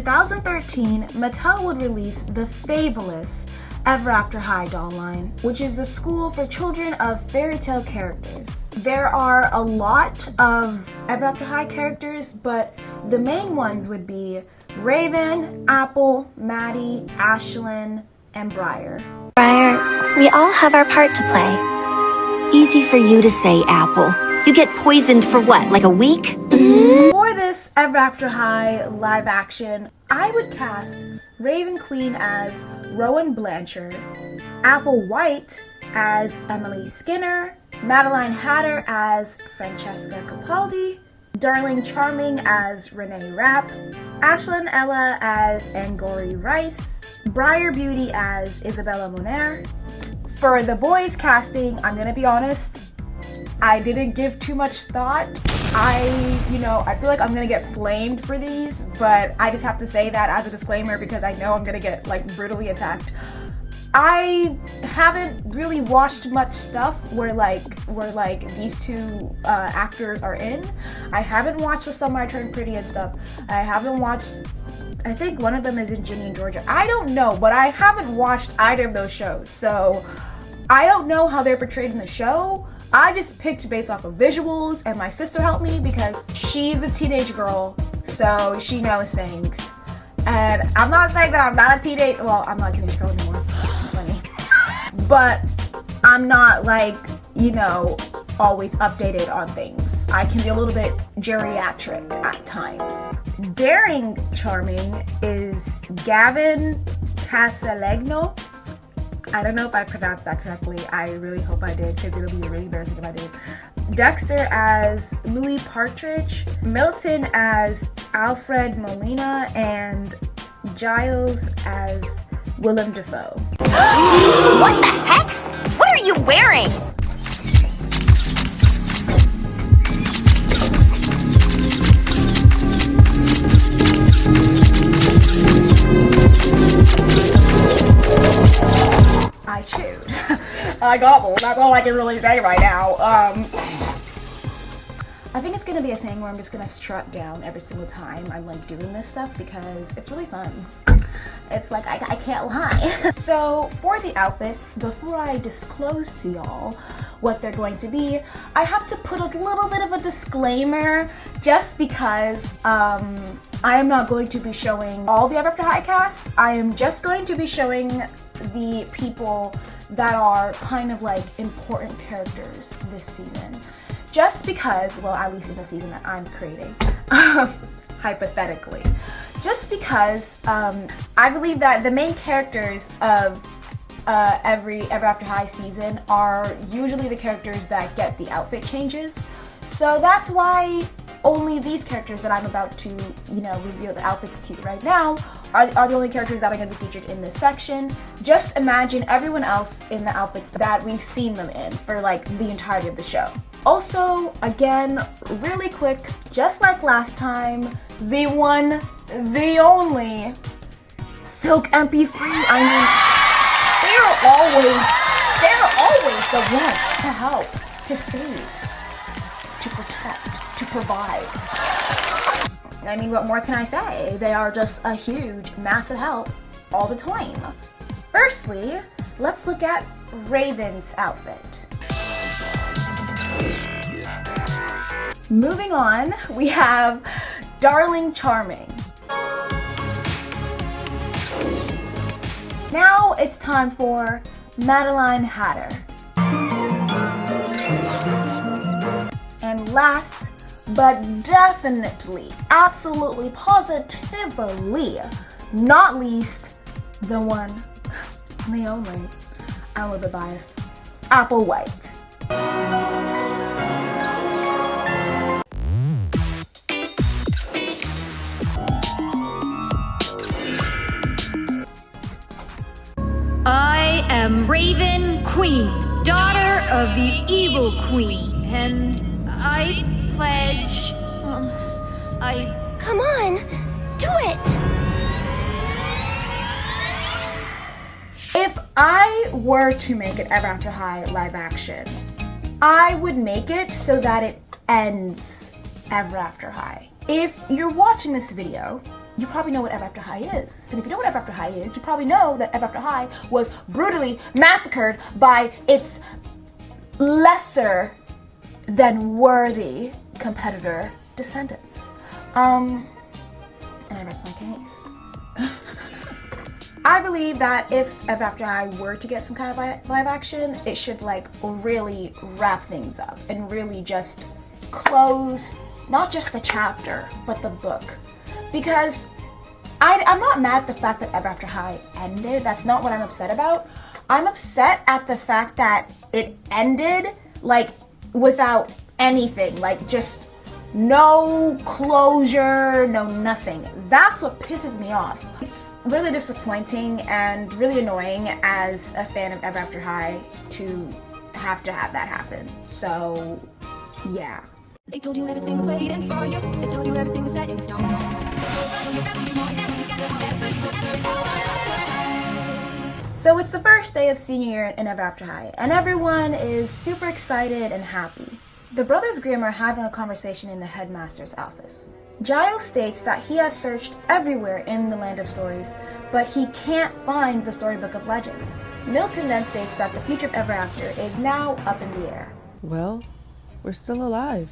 2013, Mattel would release the fabulous Ever After High doll line, which is the school for children of fairy tale characters. There are a lot of Ever After High characters, but the main ones would be Raven, Apple, Maddie, Ashlynn, and Briar. Briar, we all have our part to play. Easy for you to say, Apple. You get poisoned for what, like a week? For this Ever After High live action, I would cast Raven Queen as Rowan Blanchard, Apple White as Emily Skinner, Madeline Hatter as Francesca Capaldi, Darling Charming as Renee Rapp, Ashlynn Ella as Angori Rice, Briar Beauty as Isabella Moner. For the boys casting, I'm gonna be honest, I didn't give too much thought. I feel like I'm gonna get flamed for these, but I just have to say that as a disclaimer because I know I'm gonna get like brutally attacked. I haven't really watched much stuff where these two actors are in. I haven't watched The Summer I Turned Pretty and stuff. I haven't watched, I think one of them is in Ginny and Georgia. I don't know, but I haven't watched either of those shows, so I don't know how they're portrayed in the show. I just picked based off of visuals, and my sister helped me because she's a teenage girl, so she knows things. And I'm not saying that I'm not a teenage, well, I'm not a teenage girl anymore, I'm 20. But I'm not always updated on things. I can be a little bit geriatric at times. Daring Charming is Gavin Casalegno. I don't know if I pronounced that correctly. I really hope I did because it'll be really embarrassing if I did. Dexter as Louis Partridge, Milton as Alfred Molina, and Giles as Willem Dafoe. What the heck? What are you wearing? I chewed. I gobbled. That's all I can really say right now. I think it's gonna be a thing where I'm just gonna strut down every single time I'm doing this stuff because it's really fun. It's like, I can't lie. So for the outfits, before I disclose to y'all what they're going to be, I have to put a little bit of a disclaimer just because I am not going to be showing all the Ever After High cast. I am just going to be showing the people that are kind of important characters this season. Just because, well, at least in the season that I'm creating, hypothetically. Just because I believe that the main characters of every Ever After High season are usually the characters that get the outfit changes. So that's why only these characters that I'm about to, reveal the outfits to you right now are the only characters that are going to be featured in this section. Just imagine everyone else in the outfits that we've seen them in for the entirety of the show. Also, again, really quick, just like last time, the one, the only Silk MP3. I mean, they're always the one to help, to save, to protect, to provide. I mean, what more can I say? They are just a huge, massive help all the time. Firstly, let's look at Raven's outfit. Moving on, we have Darling Charming. Now it's time for Madeline Hatter. And last, but definitely, absolutely, positively, not least, the one, the only, I'm a little bit biased, Apple White. I am Raven Queen, daughter of the evil queen, and I pledge, Come on, do it! If I were to make an Ever After High live action, I would make it so that it ends Ever After High. If you're watching this video you probably know what Ever After High is. And if you know what Ever After High is, you probably know that Ever After High was brutally massacred by its lesser than worthy competitor descendants. And I rest my case. I believe that if Ever After High were to get some kind of live action, it should like really wrap things up and really just close not just the chapter, but the book. Because I'm not mad at the fact that Ever After High ended. That's not what I'm upset about. I'm upset at the fact that it ended like without anything, like just no closure, no nothing. That's what pisses me off. It's really disappointing and really annoying as a fan of Ever After High to have that happen. So, yeah. They told you everything was waiting for you. They told you everything was set in stone. So it's the first day of senior year in Ever After High, and everyone is super excited and happy. The brothers Grimm are having a conversation in the headmaster's office. Giles states that he has searched everywhere in the Land of Stories, but he can't find the Storybook of Legends. Milton then states that the future of Ever After is now up in the air. Well, we're still alive,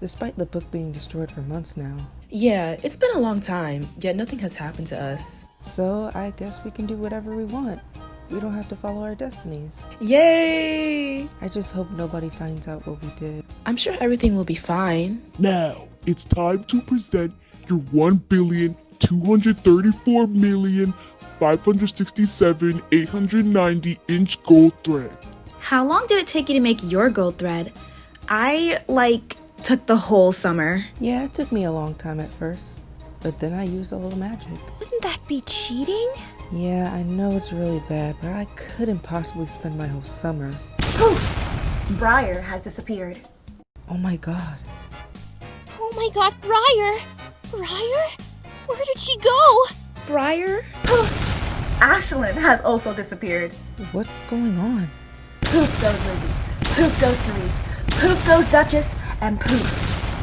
despite the book being destroyed for months now. Yeah, it's been a long time, yet nothing has happened to us. So I guess we can do whatever we want. We don't have to follow our destinies. Yay! I just hope nobody finds out what we did. I'm sure everything will be fine. Now, it's time to present your 1,234,567,890 gold thread. How long did it take you to make your gold thread? I, took the whole summer. Yeah, it took me a long time at first, but then I used a little magic. Wouldn't that be cheating? Yeah, I know it's really bad, but I couldn't possibly spend my whole summer. Poof! Briar has disappeared. Oh my god. Oh my god, Briar! Briar? Where did she go? Briar? Poof! Ashlynn has also disappeared. What's going on? Poof goes Lizzie. Poof goes Cerise. Poof goes Duchess. And poof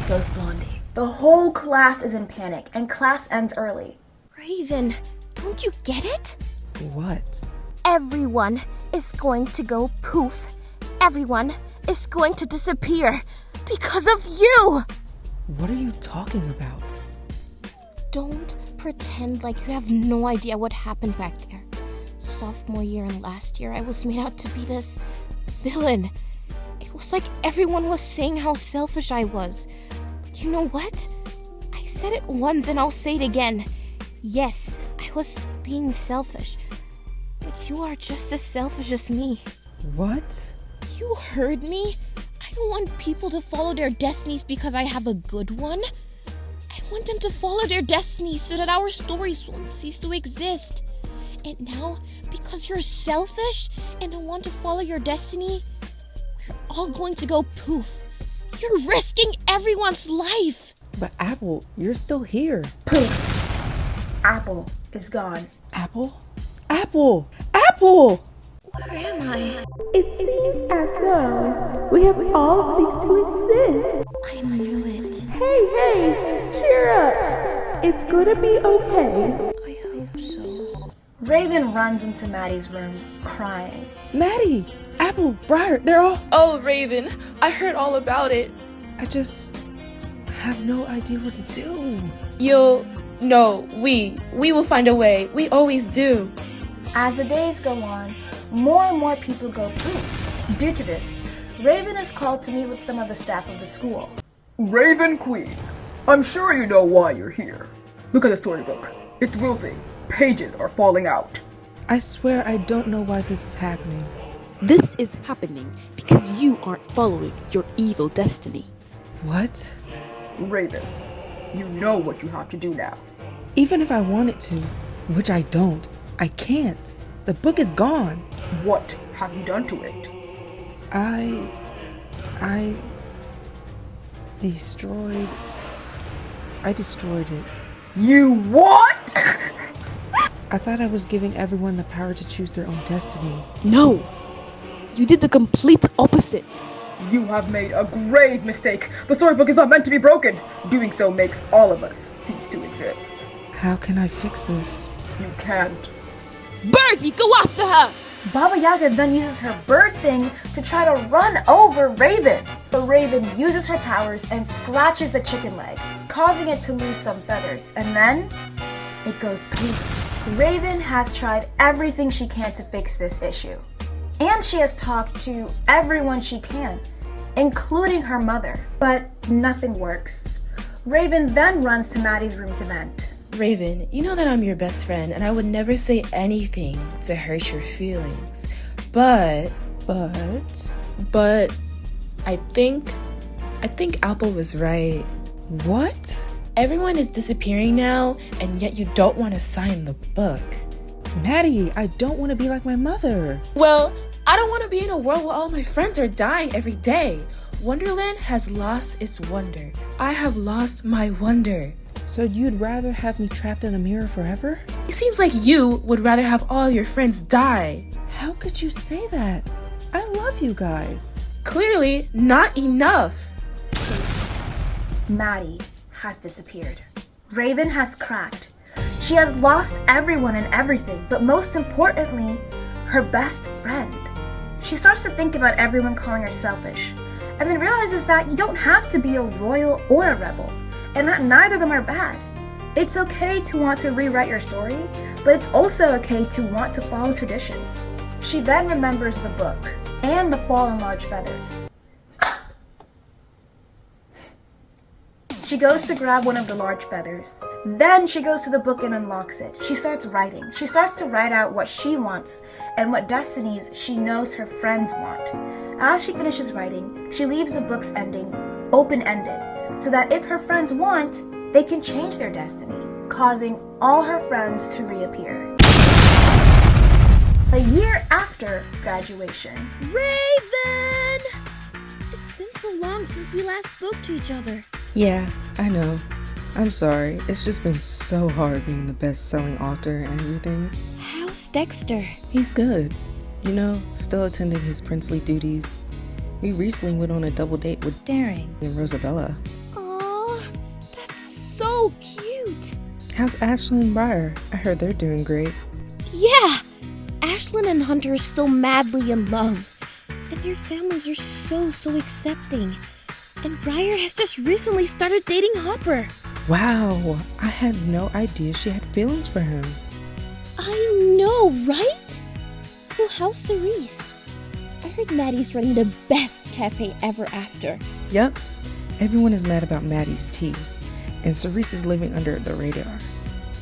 goes Blondie. The whole class is in panic, and class ends early. Raven, don't you get it? What? Everyone is going to go poof. Everyone is going to disappear because of you! What are you talking about? Don't pretend like you have no idea what happened back there. Sophomore year and last year, I was made out to be this villain. It was like everyone was saying how selfish I was. But you know what? I said it once and I'll say it again. Yes, I was being selfish. But you are just as selfish as me. What? You heard me? I don't want people to follow their destinies because I have a good one. I want them to follow their destinies so that our stories won't cease to exist. And now, because you're selfish and don't want to follow your destiny, we're all going to go poof. You're risking everyone's life. But Apple, you're still here. Poof! Apple is gone. Apple? Apple! Apple! Where am I? It seems as though we have all ceased to exist. I knew it. Hey, cheer up. It's gonna be okay. I hope so. Raven runs into Maddie's room, crying. Maddie! Apple! Briar! They're all... Oh, Raven, I heard all about it. I just have no idea what to do. We will find a way. We always do. As the days go on, more and more people go poof. Due to this, Raven is called to meet with some of the staff of the school. Raven Queen, I'm sure you know why you're here. Look at the storybook. It's wilting. Pages are falling out. I swear I don't know why this is happening. This is happening because you aren't following your evil destiny. What? Raven, you know what you have to do now. Even if I wanted to, which I don't, I can't. The book is gone. What have you done to it? I destroyed it. You what? I thought I was giving everyone the power to choose their own destiny. No, you did the complete opposite. You have made a grave mistake. The storybook is not meant to be broken. Doing so makes all of us cease to exist. How can I fix this? You can't. Birdie, go after her! Baba Yaga then uses her bird thing to try to run over Raven. But Raven uses her powers and scratches the chicken leg, causing it to lose some feathers. And then, it goes poof. Raven has tried everything she can to fix this issue. And she has talked to everyone she can, including her mother. But nothing works. Raven then runs to Maddie's room to vent. Raven, you know that I'm your best friend and I would never say anything to hurt your feelings. But I think Apple was right. What? Everyone is disappearing now, and yet you don't want to sign the book. Maddie, I don't want to be like my mother. Well, I don't want to be in a world where all my friends are dying every day. Wonderland has lost its wonder. I have lost my wonder. So you'd rather have me trapped in a mirror forever? It seems like you would rather have all your friends die. How could you say that? I love you guys. Clearly not enough. Maddie has disappeared. Raven has cracked. She has lost everyone and everything, but most importantly, her best friend. She starts to think about everyone calling her selfish, and then realizes that you don't have to be a royal or a rebel, and that neither of them are bad. It's okay to want to rewrite your story, but it's also okay to want to follow traditions. She then remembers the book and the fall in large feathers. She goes to grab one of the large feathers. Then she goes to the book and unlocks it. She starts writing. She starts to write out what she wants and what destinies she knows her friends want. As she finishes writing, she leaves the book's ending open-ended, so that if her friends want, they can change their destiny, causing all her friends to reappear. A year after graduation. Raven! It's been so long since we last spoke to each other. Yeah, I know. I'm sorry. It's just been so hard being the best-selling author and everything. How's Dexter? He's good. You know, still attending his princely duties. We recently went on a double date with Daring and Rosabella. Aw, that's so cute. How's Ashlynn and Briar? I heard they're doing great. Yeah! Ashlynn and Hunter are still madly in love. And their families are so accepting. And Briar has just recently started dating Hopper. Wow, I had no idea she had feelings for him. I know, right? So how's Cerise? I heard Maddie's running the best cafe ever after. Yup, everyone is mad about Maddie's tea, and Cerise is living under the radar.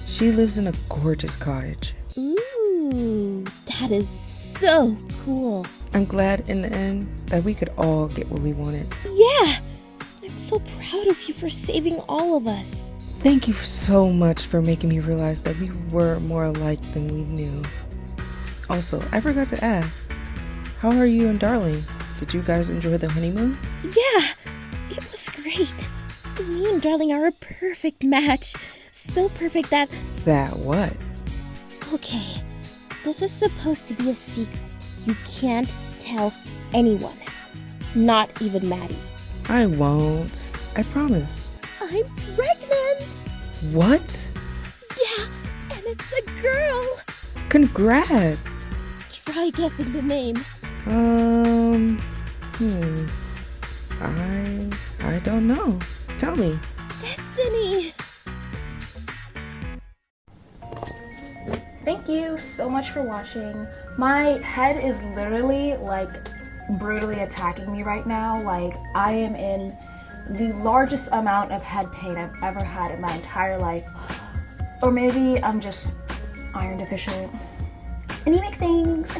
She lives in a gorgeous cottage. Ooh, that is so cool. I'm glad in the end that we could all get what we wanted. Yeah, I'm so proud of you for saving all of us. Thank you so much for making me realize that we were more alike than we knew. Also, I forgot to ask, how are you and Darling? Did you guys enjoy the honeymoon? Yeah, it was great. Me and Darling are a perfect match. So perfect that... That what? Okay, this is supposed to be a secret. You can't tell anyone. Not even Maddie. I won't. I promise. I'm pregnant! What? Yeah, and it's a girl! Congrats! Try guessing the name. I don't know. Tell me. Destiny! Thank you so much for watching. My head is literally like brutally attacking me right now. Like I am in the largest amount of head pain I've ever had in my entire life. Or maybe I'm just iron deficient. Anemic things.